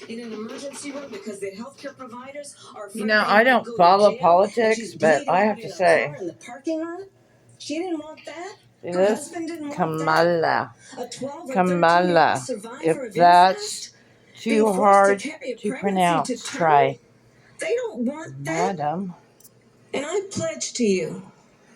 in an emergency room because the healthcare providers are afraid. You know, I don't follow politics, but I have to say, in the parking lot. She didn't want that. see Her this? husband didn't want Kamala. that. A 12 or Kamala. 13-year-old survivor If of that's incest being too forced hard to carry a to pregnancy pronounce, to term. try. They don't want that. Madam. And I pledge to you,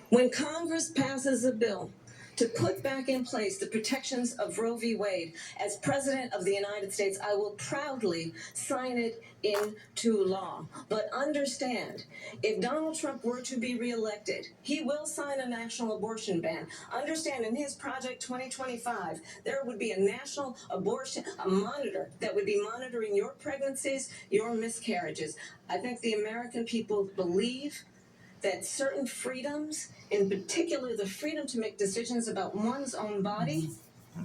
when Congress passes a bill to put back in place the protections of Roe v. Wade, as President of the United States, I will proudly sign it into law. But understand, if Donald Trump were to be reelected, he will sign a national abortion ban. Understand, in his Project 2025, there would be a national abortion, a monitor that would be monitoring your pregnancies, your miscarriages. I think the American people believe that certain freedoms, in particular the freedom to make decisions about one's own body,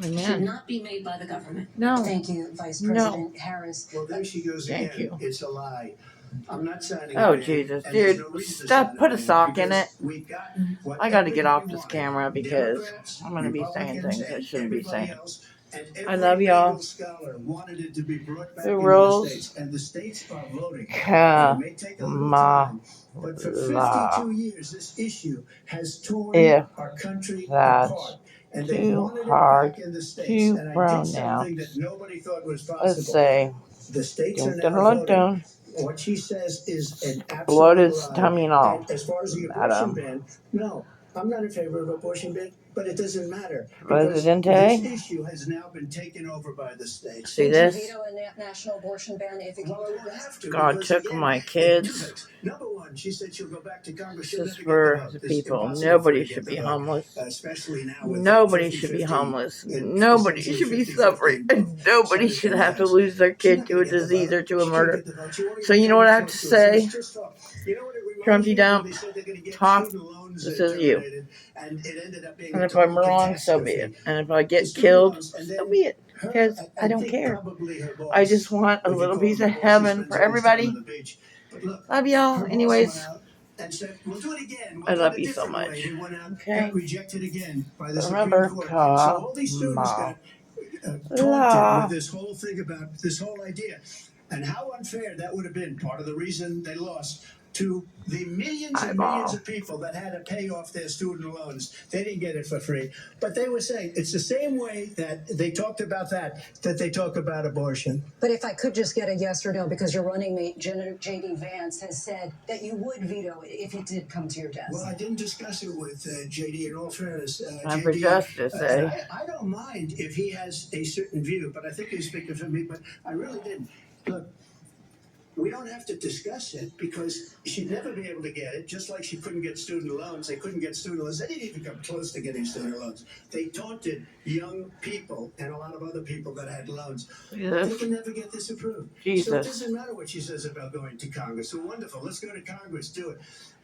should not be made by the government. No. Thank you, Vice President Harris. Well, there she goes again. Thank you. It's a lie. I'm not signing Oh, a ban, Jesus, and there's dude. no reason to Stop. sign a Put a ban sock in because it. we've got I got to get off everybody this wanted. camera because Democrats, I'm going to be saying Republicans, things I and shouldn't be everybody saying. else, and I every love y'all. legal scholar wanted it to be brought back The into rules. the states, and the states are voting. And it may take a little time, but for 52 years, this issue has torn our country apart. And they wanted it back in the states. And I did something that nobody thought was possible. Let's say, The states are now voting. What she says is an absolute blood is lie. coming off. And as far as the abortion ban, no, I'm not in favor of abortion ban, but it doesn't matter because Presidente. this issue has now been taken over by the states. See this? Veto a national abortion ban if it Well, I won't have to. God because, took again, my two kids. things. Number one, she said she'll go back to Congress. This She'll is never for get the vote. the It's people. impossible for Nobody her to should get be the vote, homeless. especially now with Nobody should be 50-50, homeless. and Nobody should be 50-50 suffering. And nobody Senate should and have to House. lose their She's kid not to gonna a get the disease vote. or to a She can't murder. get the vote. She won't So even you know come what I and have to talk to us. So say? it's just talk. You know what it reminds me of? TrumPTDump, They said they're going to get talk. student loans This is you. terminated, and it ended up being And a if I'm total wrong, so be it. catastrophe. And if I The get student killed, loans, and so then be it. her, Because I don't think care. probably her boss, I just want a if you little call piece him of a boss, he heaven spends for all his time everybody. on the beach. But look, Love y'all. her boss Anyways, went out and said, we'll do it again. I We'll love do it a you so different way. much. He went out, Okay? got rejected again by the Remember, Supreme Court. So all these students got taunted with this whole thing about this whole idea. And how unfair that would have been. Part of the reason they lost to the millions and millions of people that had to pay off their student loans. They didn't get it for free. But they were saying it's the same way that they talked about that they talk about abortion. But if I could just get a yes or no, because your running mate, J.D. Vance, has said that you would veto it if it did come to your desk. Well, I didn't discuss it with J.D. in all fairness. I'm for justice, eh? I don't mind if he has a certain view, but I think he's speaking for me, but I really didn't. Look, we don't have to discuss it because she'd never be able to get it, just like she couldn't get student loans. They couldn't get student loans. They didn't even come close to getting student loans. They taunted young people and a lot of other people that had loans. Yes. They can never get this approved. Jesus. So it doesn't matter what she says about going to Congress. So wonderful. Let's go to Congress. Do it.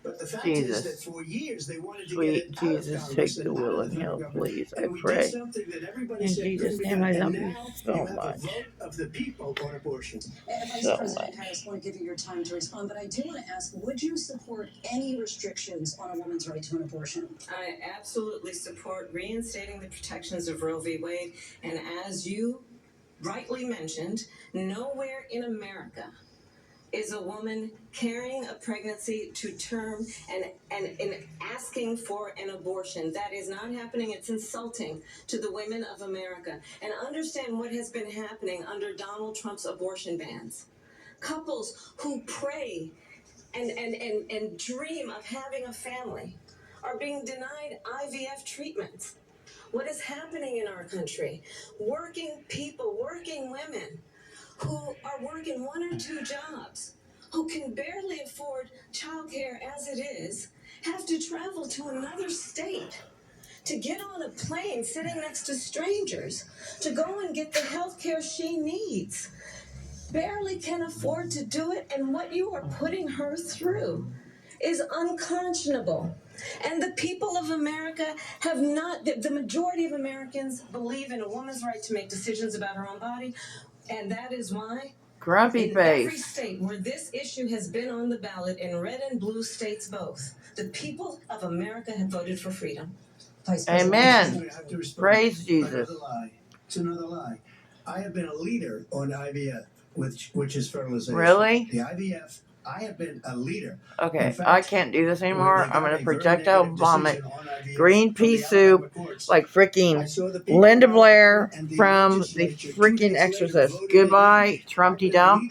But the fact is that for years they wanted to get it out of Jesus, Congress take the and out will of and the help, government. please. I And we pray. did something that everybody In said Jesus' couldn't be name, done. I love And you now so you have much. a vote of the people on abortion. Vice So President Harris, I want to give you your time to respond, but I do want to ask, would you support any restrictions on a woman's right to an abortion? I absolutely support reinstating the protections of Roe v. Wade, and as you rightly mentioned, nowhere in America is a woman carrying a pregnancy to term and asking for an abortion. That is not happening. It's insulting to the women of America. And understand what has been happening under Donald Trump's abortion bans. Couples who pray and dream of having a family are being denied IVF treatments. What is happening in our country? Working people, working women who are working 1 or 2 jobs, who can barely afford childcare as it is, have to travel to another state to get on a plane sitting next to strangers to go and get the health care she needs. Barely can afford to do it, and what you are putting her through is unconscionable. And the people of America have not, the majority of Americans believe in a woman's right to make decisions about her own body, and that is why Grumpy in face. every state where this issue has been on the ballot, in red and blue states both, the people of America have voted for freedom. Amen. Praise Jesus. Another lie. It's another lie. I have been a leader on IVF. which is fertilization. Really? The IVF. I have been a leader. Okay, In fact, I can't do this anymore. I'm going to projectile vomit green green pea soup like freaking Linda Blair from the freaking Exorcist. Goodbye, TrumPTDDump.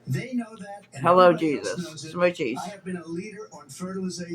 They know that. Hello, Jesus. Smoochies. I have been a leader on fertilization.